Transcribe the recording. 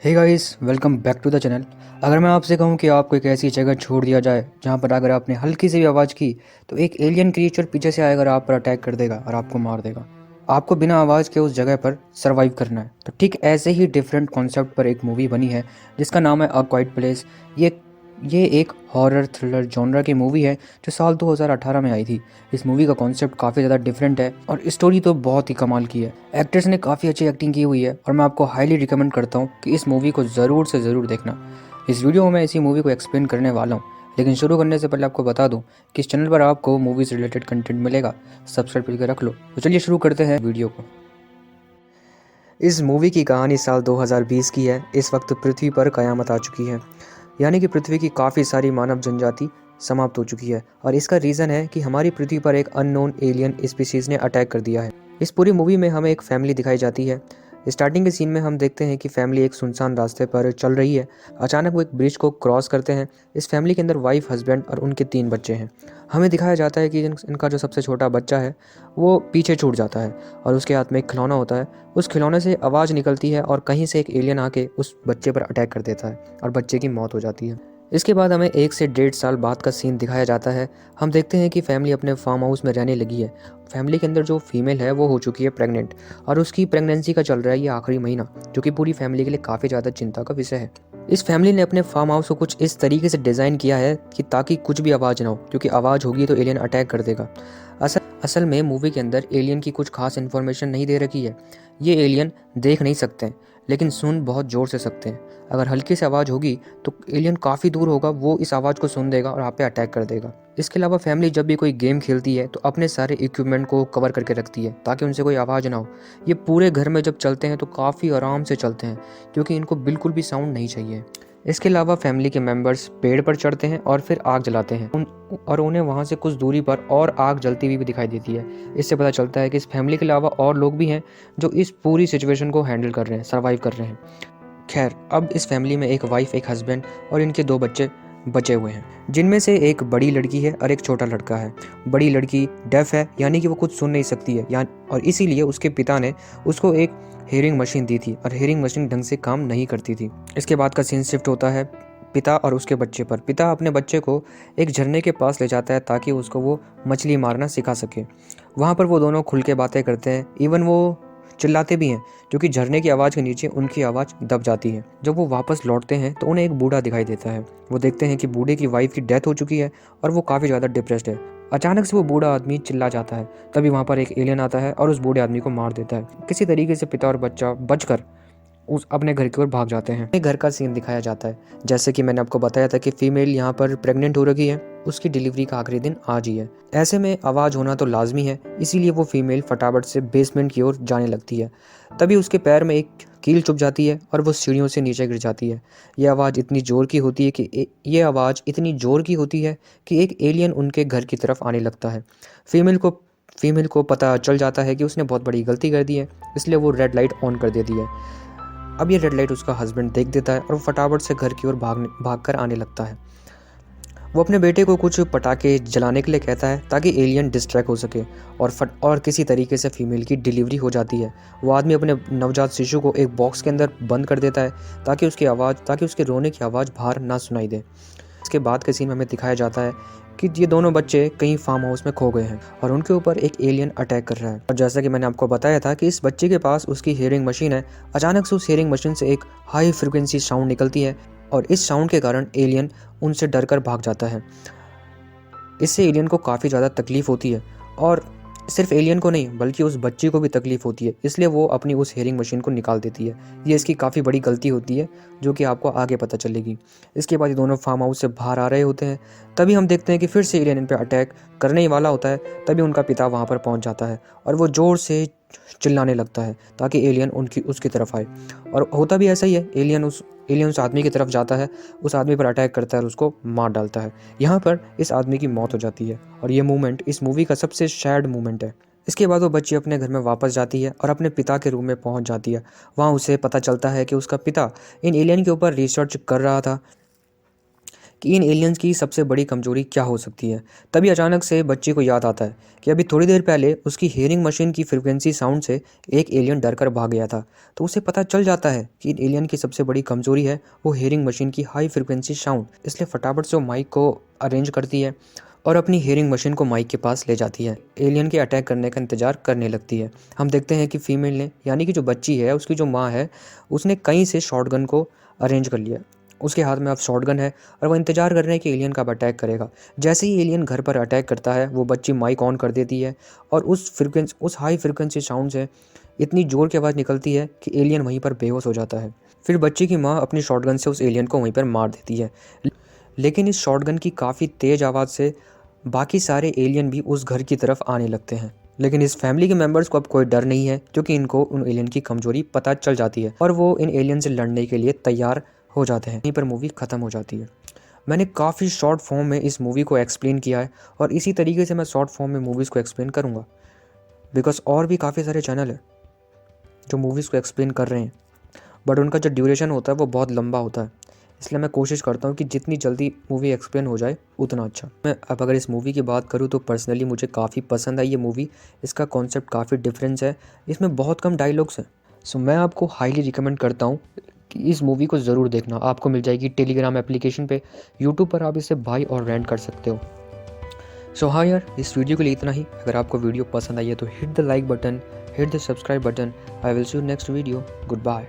Hey guys, welcome back to the channel. अगर मैं आपसे कहूं कि आपको एक ऐसी जगह छोड़ दिया जाए जहां पर अगर आपने हल्की सी भी आवाज़ की तो एक एलियन क्रिएचर पीछे से आएगा और आप पर अटैक कर देगा और आपको मार देगा। आपको बिना आवाज़ के उस जगह पर सर्वाइव करना है। तो ठीक ऐसे ही डिफरेंट कॉन्सेप्ट पर एक मूवी बनी है जिसका नाम है अ क्वाइट प्लेस। ये एक हॉरर थ्रिलर जॉनरा की मूवी है जो साल 2018 में आई थी। इस मूवी का कॉन्सेप्ट काफ़ी ज़्यादा डिफरेंट है और स्टोरी तो बहुत ही कमाल की है। एक्टर्स ने काफ़ी अच्छी एक्टिंग की हुई है और मैं आपको हाईली रिकमेंड करता हूँ कि इस मूवी को ज़रूर से ज़रूर देखना। इस वीडियो में मैं इसी मूवी को एक्सप्लेन करने वाला हूँ, लेकिन शुरू करने से पहले आपको बता दूँ कि इस चैनल पर आपको मूवीज़ रिलेटेड कंटेंट मिलेगा। सब्सक्राइब करके रख लो। तो चलिए शुरू करते हैं वीडियो को। इस मूवी की कहानी साल 2020 की है। इस वक्त पृथ्वी पर कयामत आ चुकी है, यानी कि पृथ्वी की काफ़ी सारी मानव जनजाति समाप्त हो चुकी है और इसका रीज़न है कि हमारी पृथ्वी पर एक अननोन एलियन स्पीसीज़ ने अटैक कर दिया है। इस पूरी मूवी में हमें एक फैमिली दिखाई जाती है। स्टार्टिंग के सीन में हम देखते हैं कि फैमिली एक सुनसान रास्ते पर चल रही है। अचानक वो एक ब्रिज को क्रॉस करते हैं। इस फैमिली के अंदर वाइफ, हस्बैंड और उनके 3 बच्चे हैं। हमें दिखाया जाता है कि इनका जो सबसे छोटा बच्चा है वो पीछे छूट जाता है और उसके हाथ में एक खिलौना होता है। उस खिलौने से आवाज़ निकलती है और कहीं से एक एलियन आके उस बच्चे पर अटैक कर देता है और बच्चे की मौत हो जाती है। इसके बाद हमें 1 से 1.5 साल बाद का सीन दिखाया जाता है। हम देखते हैं कि फैमिली अपने फार्म हाउस में रहने लगी है। फैमिली के अंदर जो फीमेल है वो हो चुकी है प्रेग्नेंट और उसकी प्रेगनेंसी का चल रहा है ये आखिरी महीना, जो कि पूरी फैमिली के लिए काफ़ी ज़्यादा चिंता का विषय है। इस फैमिली ने अपने फार्म हाउस को कुछ इस तरीके से डिज़ाइन किया है कि ताकि कुछ भी आवाज़ ना हो, क्योंकि आवाज़ होगी तो एलियन अटैक कर देगा। असल असल में मूवी के अंदर एलियन की कुछ खास इन्फॉर्मेशन नहीं दे रखी है। ये एलियन देख नहीं सकते हैं, लेकिन सुन बहुत ज़ोर से सकते हैं। अगर हल्की सी आवाज़ होगी तो एलियन काफ़ी दूर होगा, वो इस आवाज़ को सुन देगा और आप पे अटैक कर देगा। इसके अलावा फैमिली जब भी कोई गेम खेलती है तो अपने सारे इक्विपमेंट को कवर करके रखती है ताकि उनसे कोई आवाज़ ना हो। ये पूरे घर में जब चलते हैं तो काफ़ी आराम से चलते हैं, क्योंकि इनको बिल्कुल भी साउंड नहीं चाहिए। इसके अलावा फैमिली के मेंबर्स पेड़ पर चढ़ते हैं और फिर आग जलाते हैं और उन्हें वहाँ से कुछ दूरी पर और आग जलती हुई भी दिखाई देती है। इससे पता चलता है कि इस फैमिली के अलावा और लोग भी हैं जो इस पूरी सिचुएशन को हैंडल कर रहे हैं, सर्वाइव कर रहे हैं। खैर, अब इस फैमिली में एक वाइफ, एक हस्बैंड और इनके 2 बच्चे बचे हुए हैं, जिनमें से एक बड़ी लड़की है और एक छोटा लड़का है। बड़ी लड़की डेफ है, यानी कि वो कुछ सुन नहीं सकती है, और इसीलिए उसके पिता ने उसको एक हियरिंग मशीन दी थी और हियरिंग मशीन ढंग से काम नहीं करती थी। इसके बाद का सीन शिफ्ट होता है पिता और उसके बच्चे पर। पिता अपने बच्चे को एक झरने के पास ले जाता है ताकि उसको वो मछली मारना सिखा सके। वहाँ पर वो दोनों खुल के बातें करते हैं, इवन वो चिल्लाते भी हैं, क्योंकि झरने की आवाज़ के नीचे उनकी आवाज़ दब जाती है। जब वो वापस लौटते हैं तो उन्हें एक बूढ़ा दिखाई देता है। वो देखते हैं कि बूढ़े की वाइफ की डेथ हो चुकी है और वो काफ़ी ज़्यादा डिप्रेस्ड है। अचानक से वो बूढ़ा आदमी चिल्ला जाता है। तभी वहाँ पर एक एलियन आता है और उस बूढ़े आदमी को मार देता है। किसी तरीके से पिता और बच्चा बचकर उस अपने घर की ओर भाग जाते हैं। घर का सीन दिखाया जाता है। जैसे कि मैंने आपको बताया था कि फीमेल यहाँ पर प्रेग्नेंट हो रही है, उसकी डिलीवरी का आखिरी दिन आज ही है। ऐसे में आवाज़ होना तो लाजमी है, इसीलिए वो फीमेल फटाफट से बेसमेंट की ओर जाने लगती है। तभी उसके पैर में एक कील चुभ जाती है और वो सीढ़ियों से नीचे गिर जाती है। ये आवाज़ इतनी ज़ोर की होती है कि एक एलियन उनके घर की तरफ आने लगता है। फीमेल को पता चल जाता है कि उसने बहुत बड़ी गलती कर दी है, इसलिए वो रेड लाइट ऑन कर देती है। अब ये रेड लाइट उसका हस्बैंड देख देता है और वो फटाफट से घर की ओर भागकर आने लगता है। वो अपने बेटे को कुछ पटाखे जलाने के लिए कहता है ताकि एलियन डिस्ट्रैक्ट हो सके और किसी तरीके से फीमेल की डिलीवरी हो जाती है। वो आदमी अपने नवजात शिशु को एक बॉक्स के अंदर बंद कर देता है ताकि उसके रोने की आवाज़ बाहर ना सुनाई दे। इसके बाद के सीन में हमें दिखाया जाता है कि ये दोनों बच्चे कहीं फार्म हाउस में खो गए हैं और उनके ऊपर एक एलियन अटैक कर रहा है। और जैसा कि मैंने आपको बताया था कि इस बच्चे के पास उसकी हियरिंग मशीन है। अचानक से उस हियरिंग मशीन से एक हाई फ्रिक्वेंसी साउंड निकलती है और इस साउंड के कारण एलियन उनसे डरकर भाग जाता है। इससे एलियन को काफ़ी ज़्यादा तकलीफ़ होती है और सिर्फ एलियन को नहीं बल्कि उस बच्ची को भी तकलीफ़ होती है, इसलिए वो अपनी उस हियरिंग मशीन को निकाल देती है। ये इसकी काफ़ी बड़ी गलती होती है, जो कि आपको आगे पता चलेगी। इसके बाद ये दोनों फार्म हाउस से बाहर आ रहे होते हैं। तभी हम देखते हैं कि फिर से एलियन इन पे अटैक करने ही वाला होता है। तभी उनका पिता वहाँ पर पहुँच जाता है और वो ज़ोर से चिल्लाने लगता है ताकि एलियन उसकी तरफ आए। और होता भी ऐसा ही है, एलियन उस आदमी की तरफ जाता है, उस आदमी पर अटैक करता है और उसको मार डालता है। यहाँ पर इस आदमी की मौत हो जाती है और ये मोमेंट इस मूवी का सबसे सैड मोमेंट है। इसके बाद वो बच्ची अपने घर में वापस जाती है और अपने पिता के रूम में पहुंच जाती है। वहाँ उसे पता चलता है कि उसका पिता इन एलियन के ऊपर रिसर्च कर रहा था। कि इन एलियंस की सबसे बड़ी कमजोरी क्या हो सकती है। तभी अचानक से बच्ची को याद आता है कि अभी थोड़ी देर पहले उसकी हियरिंग मशीन की फ्रिक्वेंसी साउंड से एक एलियन डर कर भाग गया था। तो उसे पता चल जाता है कि इन एलियन की सबसे बड़ी कमजोरी है वो हियरिंग मशीन की हाई फ्रिक्वेंसी साउंड। इसलिए फटाफट से वो माइक को अरेंज करती है और अपनी हियरिंग मशीन को माइक के पास ले जाती है। एलियन के अटैक करने का इंतजार करने लगती है। हम देखते हैं कि फीमेल ने, यानी कि जो बच्ची है, उसकी जो माँ है, उसने कहीं से शॉटगन को अरेंज कर लिया। उसके हाथ में अब शॉटगन है और वो इंतजार कर रहे हैं कि एलियन कब अटैक करेगा। जैसे ही एलियन घर पर अटैक करता है वो बच्ची माइक ऑन कर देती है और उस हाई फ्रिक्वेंसी साउंड से इतनी ज़ोर की आवाज़ निकलती है कि एलियन वहीं पर बेहोश हो जाता है। फिर बच्ची की माँ अपनी शॉटगन से उस एलियन को वहीं पर मार देती है। लेकिन इस शॉटगन की काफ़ी तेज़ आवाज़ से बाकी सारे एलियन भी उस घर की तरफ आने लगते हैं। लेकिन इस फैमिली के मेंबर्स को अब कोई डर नहीं है, क्योंकि इनको उन एलियन की कमजोरी पता चल जाती है और वो इन एलियन से लड़ने के लिए तैयार हो जाते हैं। यहीं पर मूवी ख़त्म हो जाती है। मैंने काफ़ी शॉर्ट फॉर्म में इस मूवी को एक्सप्लेन किया है और इसी तरीके से मैं शॉर्ट फॉर्म में मूवीज़ को एक्सप्लेन करूँगा, बिकॉज और भी काफ़ी सारे चैनल है जो मूवीज़ को एक्सप्लेन कर रहे हैं, बट उनका जो ड्यूरेशन होता है वो बहुत लंबा होता है। इसलिए मैं कोशिश करता हूँ कि जितनी जल्दी मूवी एक्सप्लेन हो जाए उतना अच्छा। मैं अब अगर इस मूवी की बात करूँ तो पर्सनली मुझे काफ़ी पसंद आई ये मूवी। इसका कॉन्सेप्ट काफ़ी डिफरेंस है, इसमें बहुत कम डायलॉग्स हैं। सो मैं आपको हाईली रिकमेंड करता हूँ कि इस मूवी को ज़रूर देखना। आपको मिल जाएगी टेलीग्राम एप्लीकेशन पे, यूट्यूब पर आप इसे बाय और रेंट कर सकते हो। सो हाँ यार, इस वीडियो के लिए इतना ही। अगर आपको वीडियो पसंद आई है तो hit the like button, hit the subscribe button. I will see you next video. Good bye.